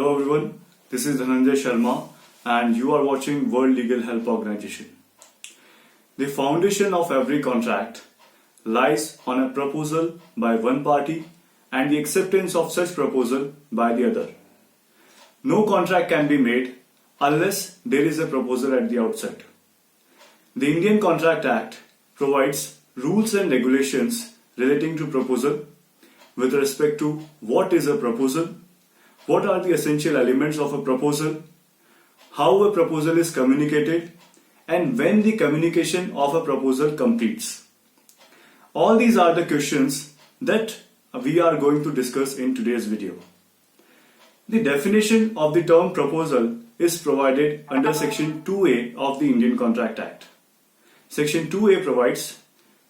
Hello everyone, this is Dhananjay Sharma and you are watching World Legal Help Organization. The foundation of every contract lies on a proposal by one party and the acceptance of such proposal by the other. No contract can be made unless there is a proposal at the outset. The Indian Contract Act provides rules and regulations relating to proposal with respect to what is a proposal, what are the essential elements of a proposal, how a proposal is communicated, and when the communication of a proposal completes. All these are the questions that we are going to discuss in today's video. The definition of the term proposal is provided under Section 2A of the Indian Contract Act. Section 2A provides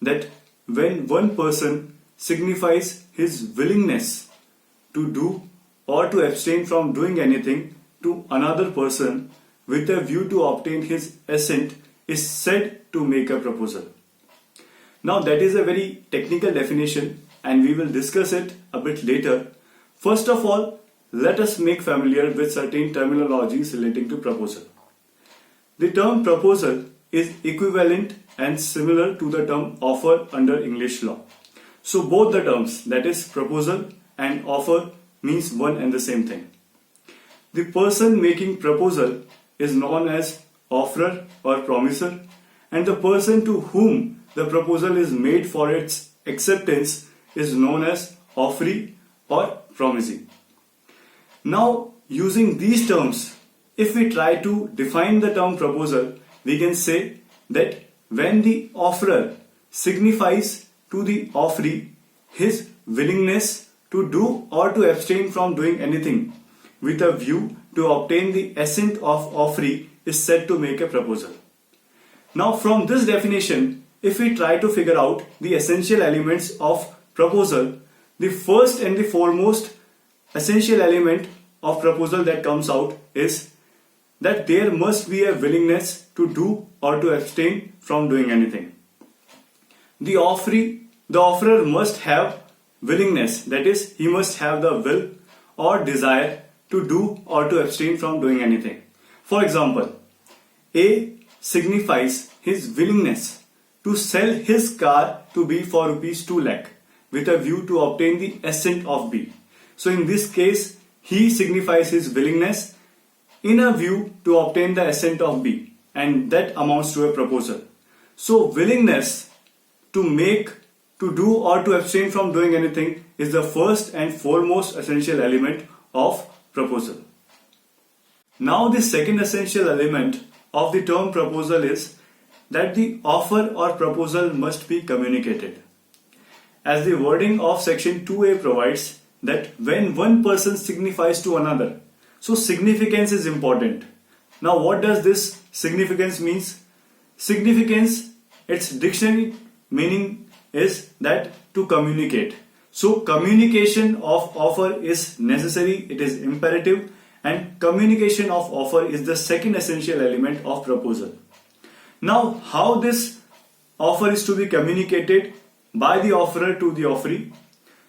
that when one person signifies his willingness to do or to abstain from doing anything to another person with a view to obtain his assent is said to make a proposal. Now that is a very technical definition and we will discuss it a bit later. First of all, let us make familiar with certain terminologies relating to proposal. The term proposal is equivalent and similar to the term offer under English law. So both the terms, that is proposal and offer, means one and the same thing. The person making proposal is known as offerer or promiser, and the person to whom the proposal is made for its acceptance is known as offeree or promisee. Now, using these terms, if we try to define the term proposal, we can say that when the offerer signifies to the offeree his willingness to do or to abstain from doing anything with a view to obtain the assent of offeree is said to make a proposal. Now from this definition, if we try to figure out the essential elements of proposal, the first and the foremost essential element of proposal that comes out is that there must be a willingness to do or to abstain from doing anything. The offerer must have willingness, that is, he must have the will or desire to do or to abstain from doing anything. For example, A signifies his willingness to sell his car to B for rupees 2 lakh with a view to obtain the assent of B. So in this case, he signifies his willingness in a view to obtain the assent of B, and that amounts to a proposal. So willingness to do or to abstain from doing anything is the first and foremost essential element of proposal. Now the second essential element of the term proposal is that the offer or proposal must be communicated. As the wording of Section 2A provides that when one person signifies to another, so significance is important. Now what does this significance means? Significance, its dictionary meaning is that to communicate. So communication of offer is necessary, it is imperative, and communication of offer is the second essential element of proposal. Now how this offer is to be communicated by the offerer to the offeree?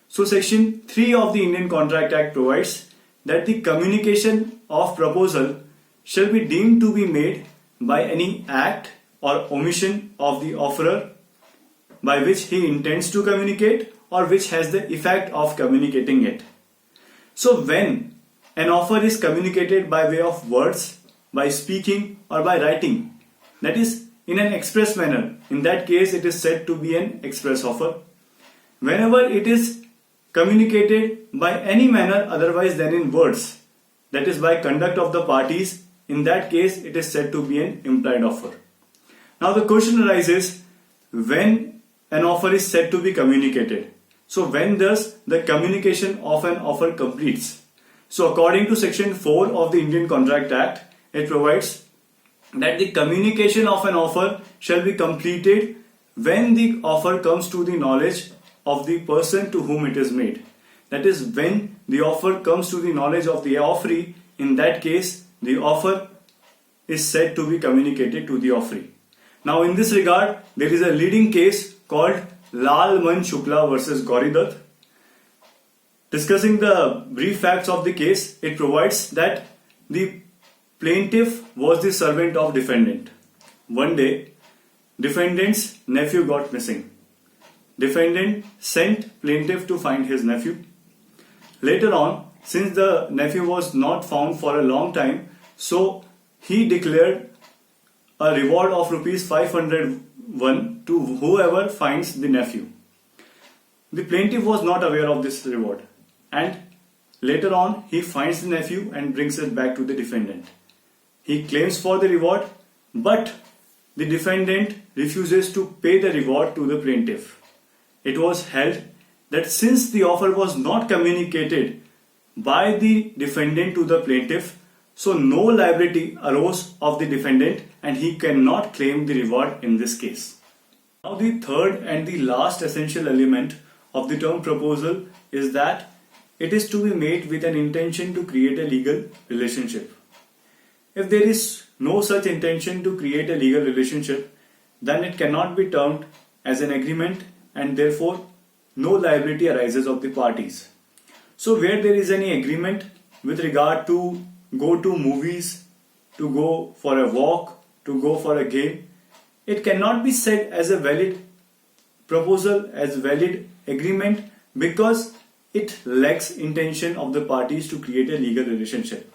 So Section 3 of the Indian Contract Act provides that the communication of proposal shall be deemed to be made by any act or omission of the offerer by which he intends to communicate or which has the effect of communicating it. So when an offer is communicated by way of words, by speaking or by writing, that is in an express manner, in that case it is said to be an express offer. Whenever it is communicated by any manner otherwise than in words, that is by conduct of the parties, in that case it is said to be an implied offer. Now the question arises, when an offer is said to be communicated, so when does the communication of an offer completes? So according to Section 4 of the Indian Contract Act, it provides that the communication of an offer shall be completed when the offer comes to the knowledge of the person to whom it is made. That is, when the offer comes to the knowledge of the offeree, in that case the offer is said to be communicated to the offeree. Now in this regard, there is a leading case called Lal Man Shukla versus Gauridath. discussing the brief facts of the case, it provides that the plaintiff was the servant of defendant. One day, defendant's nephew got missing. Defendant sent plaintiff to find his nephew. Later on, since the nephew was not found for a long time, so he declared a reward of rupees 501 to whoever finds the nephew. The plaintiff was not aware of this reward, and later on he finds the nephew and brings it back to the defendant. He claims for the reward, but the defendant refuses to pay the reward to the plaintiff. It was held that since the offer was not communicated by the defendant to the plaintiff, so no liability arose of the defendant and he cannot claim the reward in this case. Now the third and the last essential element of the term proposal is that it is to be made with an intention to create a legal relationship. If there is no such intention to create a legal relationship, then it cannot be termed as an agreement and therefore no liability arises of the parties. So where there is any agreement with regard to go to movies, to go for a walk, to go for a game, it cannot be said as a valid proposal, as valid agreement, because it lacks intention of the parties to create a legal relationship.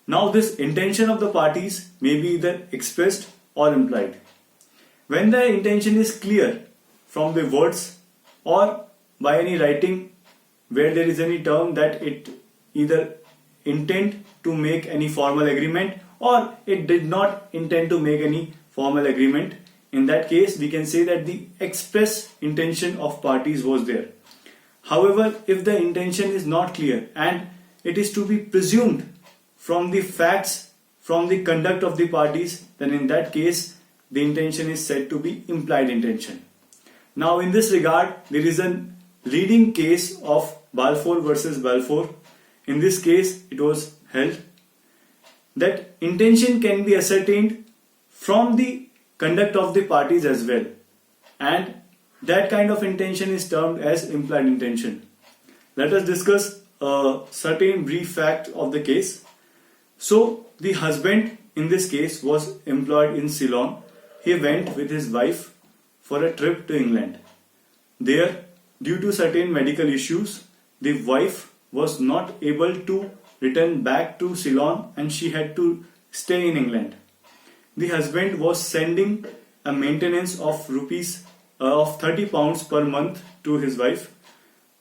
Now this intention of the parties may be either expressed or implied. When the intention is clear from the words or by any writing where there is any term that it either intend to make any formal agreement or it did not intend to make any formal agreement, in that case we can say that the express intention of parties was there. However, if the intention is not clear and it is to be presumed from the facts, from the conduct of the parties, then in that case the intention is said to be implied intention. Now in this regard, there is a leading case of Balfour versus Balfour. In this case, it was held that intention can be ascertained from the conduct of the parties as well, and that kind of intention is termed as implied intention. Let us discuss a certain brief fact of the case. So the husband in this case was employed in Ceylon. He went with his wife for a trip to England. There, due to certain medical issues, the wife was not able to return back to Ceylon and she had to stay in England. The husband was sending a maintenance of £30 per month to his wife.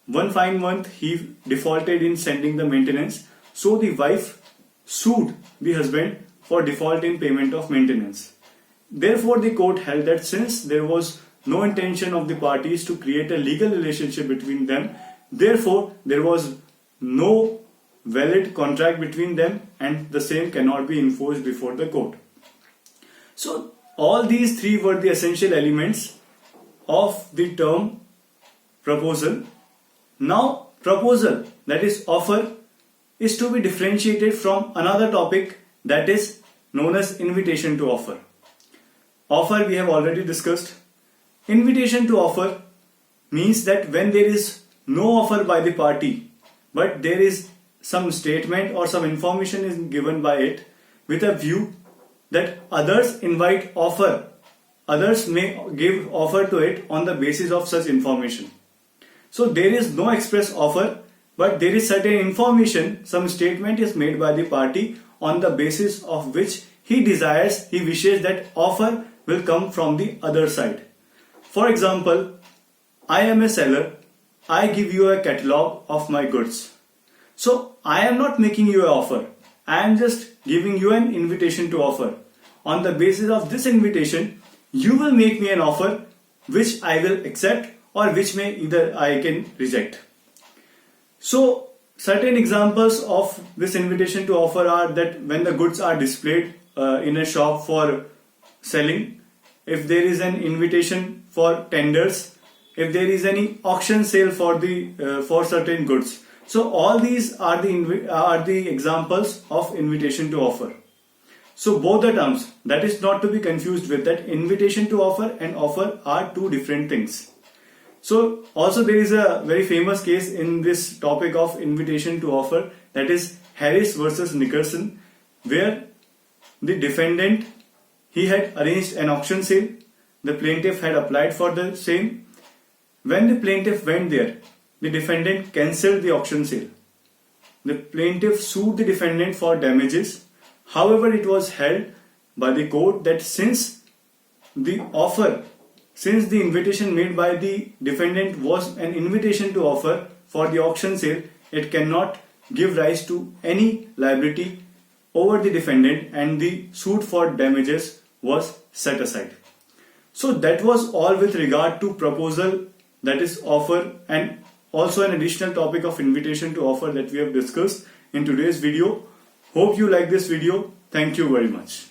One fine month he defaulted in sending the maintenance, so the wife sued the husband for default in payment of maintenance. Therefore, the court held that since there was no intention of the parties to create a legal relationship between them, therefore there was no valid contract between them and the same cannot be enforced before the court. So all these three were the essential elements of the term proposal. Now proposal, that is offer, is to be differentiated from another topic that is known as invitation to offer. Offer we have already discussed. Invitation to offer means that when there is no offer by the party, but there is some statement or some information is given by it with a view that others invite offer, others may give offer to it on the basis of such information. So there is no express offer, but there is certain information, some statement is made by the party on the basis of which he desires, he wishes that offer will come from the other side. For example, I am a seller, I give you a catalog of my goods. So I am not making you an offer, I am just giving you an invitation to offer. On the basis of this invitation, you will make me an offer which I will accept or which may either I can reject. So certain examples of this invitation to offer are that when the goods are displayed in a shop for selling, if there is an invitation for tenders, if there is any auction sale for certain goods. So all these are the examples of invitation to offer. So both the terms, that is not to be confused with, that invitation to offer and offer are two different things. So also there is a very famous case in this topic of invitation to offer, that is Harris versus Nicholson, where the defendant, he had arranged an auction sale. The plaintiff had applied for the same. When the plaintiff went there, the defendant cancelled the auction sale. The plaintiff sued the defendant for damages. However, it was held by the court that since the invitation made by the defendant was an invitation to offer for the auction sale, it cannot give rise to any liability over the defendant, and the suit for damages was set aside. So that was all with regard to proposal, that is offer, and also an additional topic of invitation to offer that we have discussed in today's video. Hope you like this video. Thank you very much.